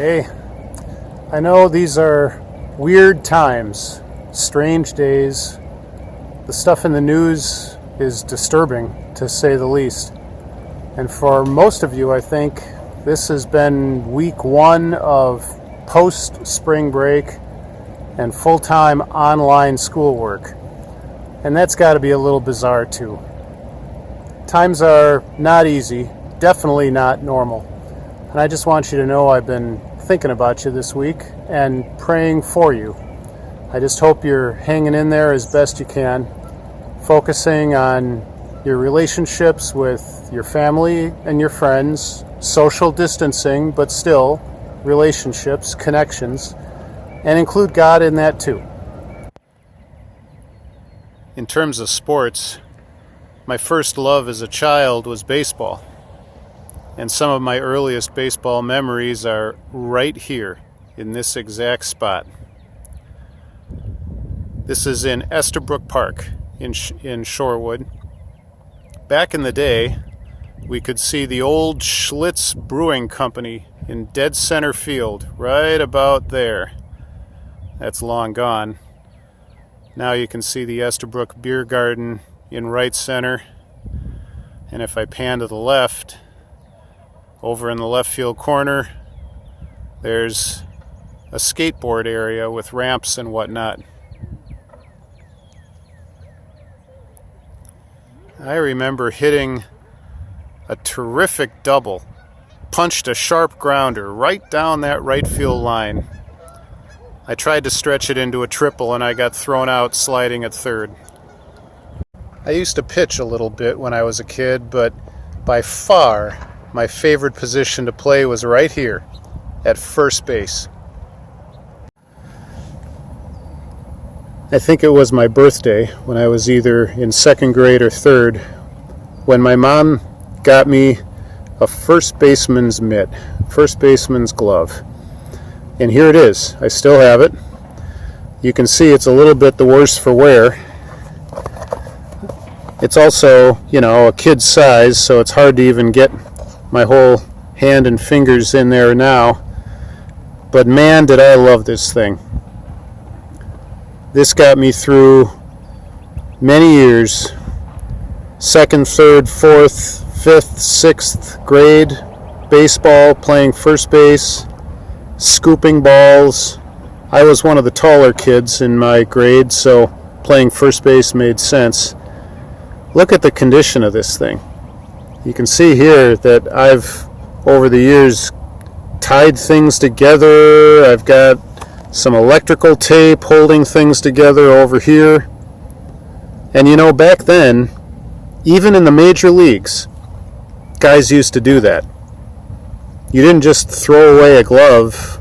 Hey, I know these are weird times, strange days. The stuff in the news is disturbing, to say the least. And for most of you, I think this has been week one of post-spring break and full-time online schoolwork. And that's got to be a little bizarre too. Times are not easy, definitely not normal. And I just want you to know I've been thinking about you this week and praying for you. I just hope you're hanging in there as best you can, focusing on your relationships with your family and your friends, social distancing, but still relationships, connections, and include God in that too. In terms of sports, my first love as a child was baseball. And some of my earliest baseball memories are right here in this exact spot. This is in Estabrook Park in Shorewood. Back in the day, we could see the old Schlitz Brewing Company in dead center field, right about there. That's long gone. Now you can see the Estabrook Beer Garden in right center. And if I pan to the left, over in the left field corner, there's a skateboard area with ramps and whatnot. I remember hitting a terrific double, punched a sharp grounder right down that right field line. I tried to stretch it into a triple and I got thrown out sliding at third. I used to pitch a little bit when I was a kid, but by far my favorite position to play was right here at first base. I think it was my birthday when I was either in second grade or third when my mom got me a first baseman's mitt, first baseman's glove. And here it is. I still have it. You can see it's a little bit the worse for wear. It's also, a kid's size, so it's hard to even get my whole hand and fingers in there now. But man, did I love this thing. This got me through many years. Second, third, fourth, fifth, sixth grade baseball, playing first base, scooping balls. I was one of the taller kids in my grade, so playing first base made sense. Look at the condition of this thing. You can see here that I've, over the years, tied things together. I've got some electrical tape holding things together over here. And back then, even in the major leagues, guys used to do that. You didn't just throw away a glove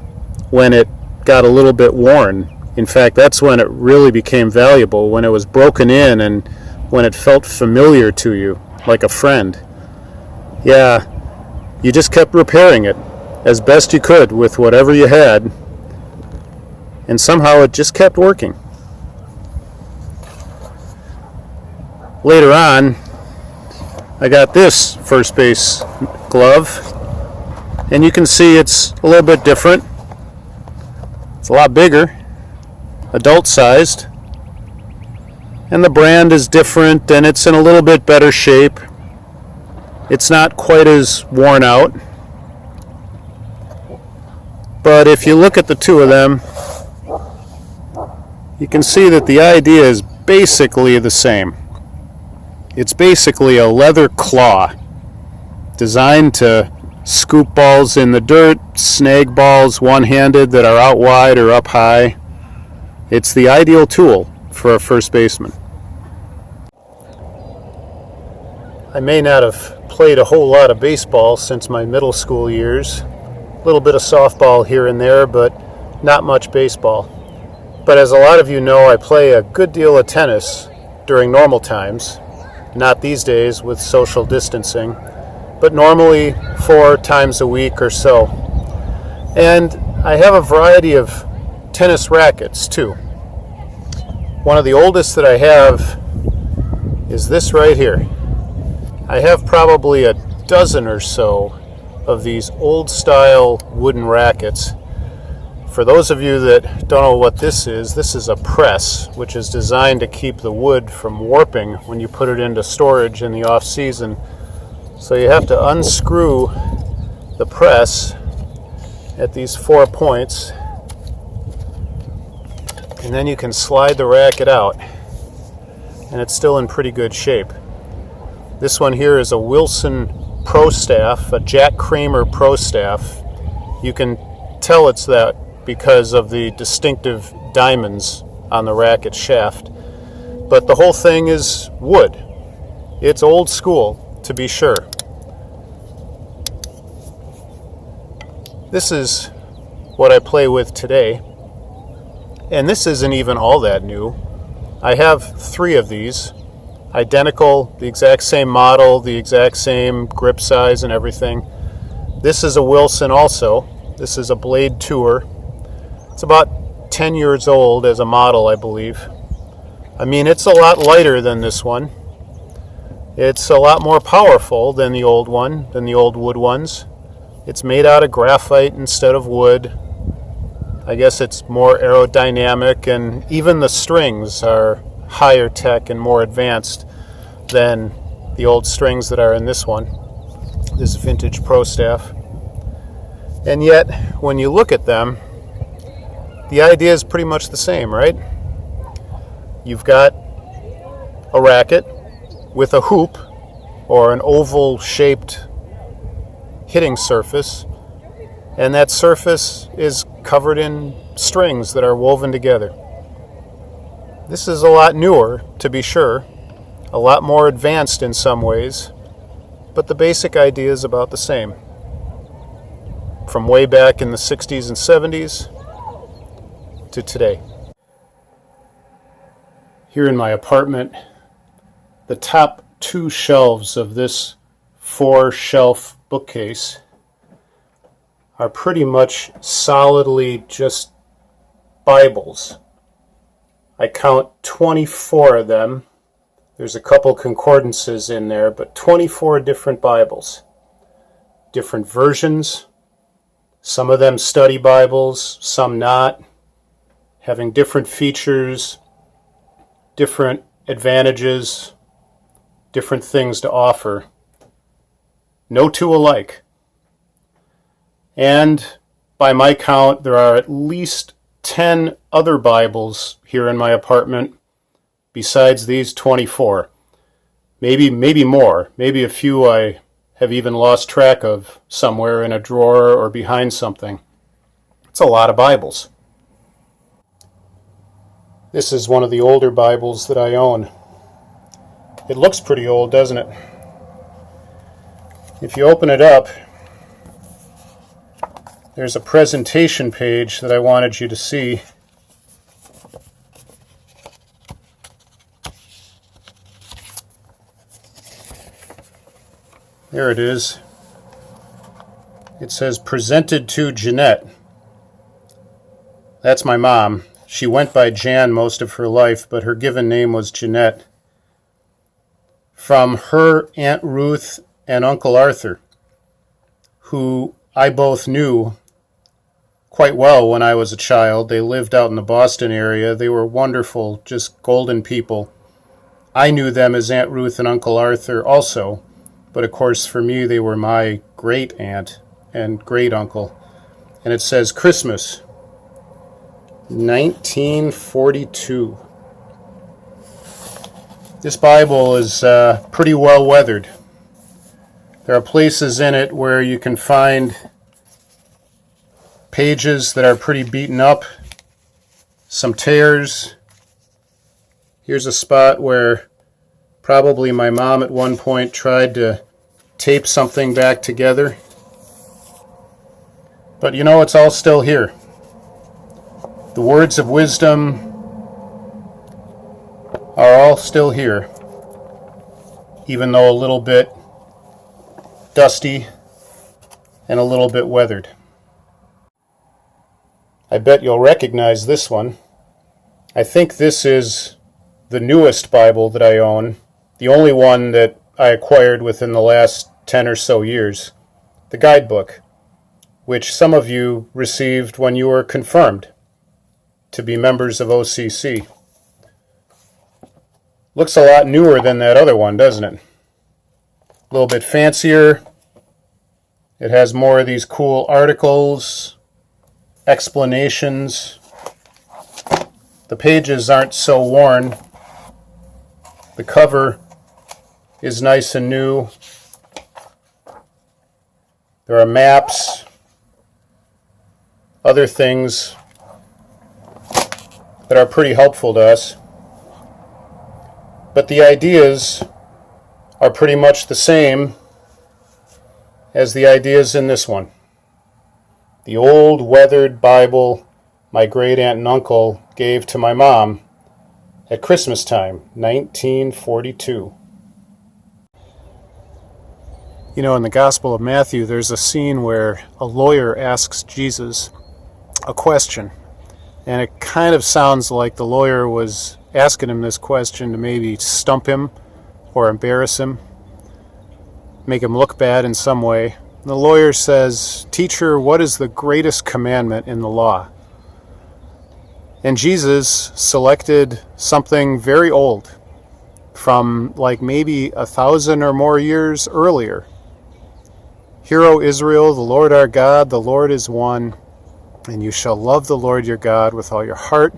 when it got a little bit worn. In fact, that's when it really became valuable, when it was broken in and when it felt familiar to you, like a friend. Yeah, you just kept repairing it as best you could with whatever you had, and somehow it just kept working. Later on, I got this first base glove, and you can see it's a little bit different. It's a lot bigger, adult-sized, and the brand is different, and it's in a little bit better shape. It's not quite as worn out. But if you look at the two of them, you can see that the idea is basically the same. It's basically a leather claw designed to scoop balls in the dirt, snag balls one-handed that are out wide or up high. It's the ideal tool for a first baseman. I may not have played a whole lot of baseball since my middle school years. A little bit of softball here and there, but not much baseball. But as a lot of you know, I play a good deal of tennis during normal times, not these days with social distancing, but normally 4 times a week or so. And I have a variety of tennis rackets too. One of the oldest that I have is this right here. I have probably a dozen or so of these old style wooden rackets. For those of you that don't know what this is a press, which is designed to keep the wood from warping when you put it into storage in the off season. So you have to unscrew the press at these 4 points, and then you can slide the racket out, and it's still in pretty good shape. This one here is a Wilson Pro Staff, a Jack Kramer Pro Staff. You can tell it's that because of the distinctive diamonds on the racket shaft. But the whole thing is wood. It's old school, to be sure. This is what I play with today. And this isn't even all that new. I have 3 of these, identical, the exact same model, the exact same grip size and everything. This is a Wilson also. This is a Blade Tour. It's about 10 years old as a model, I believe. I mean, it's a lot lighter than this one. It's a lot more powerful than the old one, than the old wood ones. It's made out of graphite instead of wood. I guess it's more aerodynamic, and even the strings are higher tech and more advanced than the old strings that are in this one, this vintage Pro Staff. And yet, when you look at them, the idea is pretty much the same, right? You've got a racket with a hoop or an oval-shaped hitting surface, and that surface is covered in strings that are woven together. This is a lot newer, to be sure, a lot more advanced in some ways, but the basic idea is about the same. From way back in the 60s and 70s to today. Here in my apartment, the top 2 shelves of this 4-shelf bookcase are pretty much solidly just Bibles. I count 24 of them. There's a couple concordances in there, but 24 different Bibles. Different versions. Some of them study Bibles, some not. Having different features, different advantages, different things to offer. No 2 alike. And by my count, there are at least 10 other Bibles here in my apartment besides these 24. Maybe more. Maybe a few I have even lost track of somewhere in a drawer or behind something. It's a lot of Bibles. This is one of the older Bibles that I own. It looks pretty old, doesn't it? If you open it up, there's a presentation page that I wanted you to see. There it is. It says, "Presented to Jeanette." That's my mom. She went by Jan most of her life, but her given name was Jeanette. From her Aunt Ruth and Uncle Arthur, who I both knew quite well when I was a child. They lived out in the Boston area. They were wonderful, just golden people. I knew them as Aunt Ruth and Uncle Arthur also, but of course for me they were my great aunt and great uncle. And it says Christmas, 1942. This Bible is pretty well weathered. There are places in it where you can find pages that are pretty beaten up, some tears. Here's a spot where probably my mom at one point tried to tape something back together. But you know, it's all still here. The words of wisdom are all still here, even though a little bit dusty and a little bit weathered. I bet you'll recognize this one. I think this is the newest Bible that I own, the only one that I acquired within the last 10 or so years. the guidebook, which some of you received when you were confirmed to be members of OCC. Looks a lot newer than that other one, doesn't it? A little bit fancier. It has more of these cool articles, explanations. The pages aren't so worn. The cover is nice and new. There are maps, other things that are pretty helpful to us. But the ideas are pretty much the same as the ideas in this one. The old weathered Bible my great aunt and uncle gave to my mom at Christmas time, 1942. You know, in the Gospel of Matthew, there's a scene where a lawyer asks Jesus a question. And it kind of sounds like the lawyer was asking him this question to maybe stump him or embarrass him, make him look bad in some way. The lawyer says, "Teacher, what is the greatest commandment in the law?" And Jesus selected something very old from like maybe 1,000 or more years earlier. "Hear, O Israel, the Lord our God, the Lord is one, and you shall love the Lord your God with all your heart,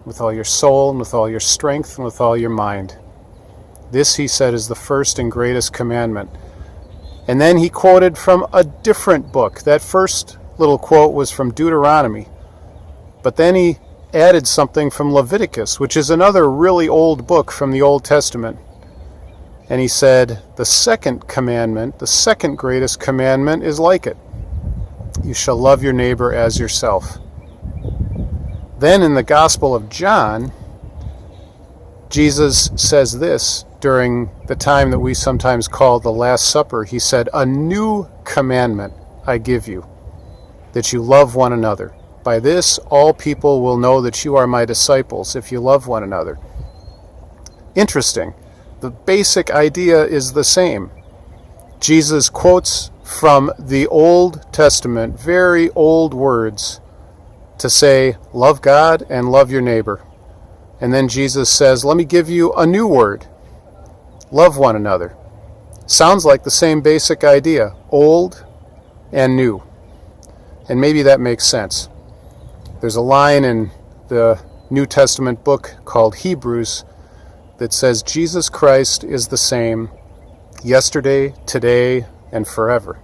with all your soul, and with all your strength, and with all your mind. This," he said, "is the first and greatest commandment." And then he quoted from a different book. That first little quote was from Deuteronomy. But then he added something from Leviticus, which is another really old book from the Old Testament. And he said, the second commandment, the second greatest commandment is like it. You shall love your neighbor as yourself. Then in the Gospel of John, Jesus says this during the time that we sometimes call the Last Supper. He said, "A new commandment I give you, that you love one another. By this all people will know that you are my disciples, if you love one another." Interesting. The basic idea is the same. Jesus quotes from the Old Testament, very old words, to say, love God and love your neighbor. And then Jesus says, let me give you a new word. Love one another. Sounds like the same basic idea, old and new. And maybe that makes sense. There's a line in the New Testament book called Hebrews that says Jesus Christ is the same yesterday, today, and forever.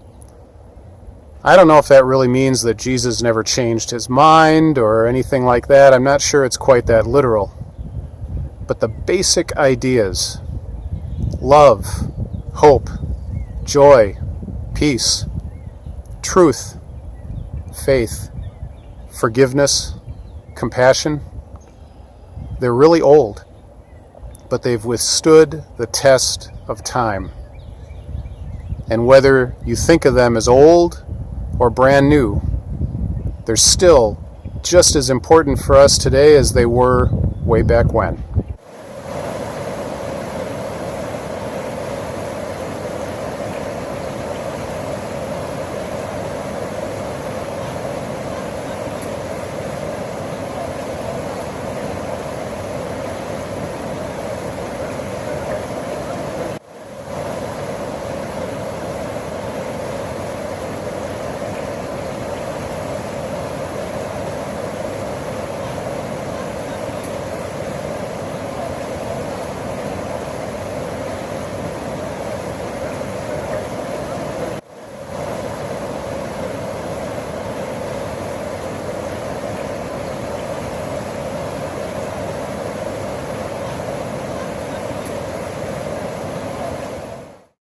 I don't know if that really means that Jesus never changed his mind or anything like that. I'm not sure it's quite that literal. But the basic ideas, love, hope, joy, peace, truth, faith, forgiveness, compassion, they're really old, but they've withstood the test of time. And whether you think of them as old or brand new, they're still just as important for us today as they were way back when.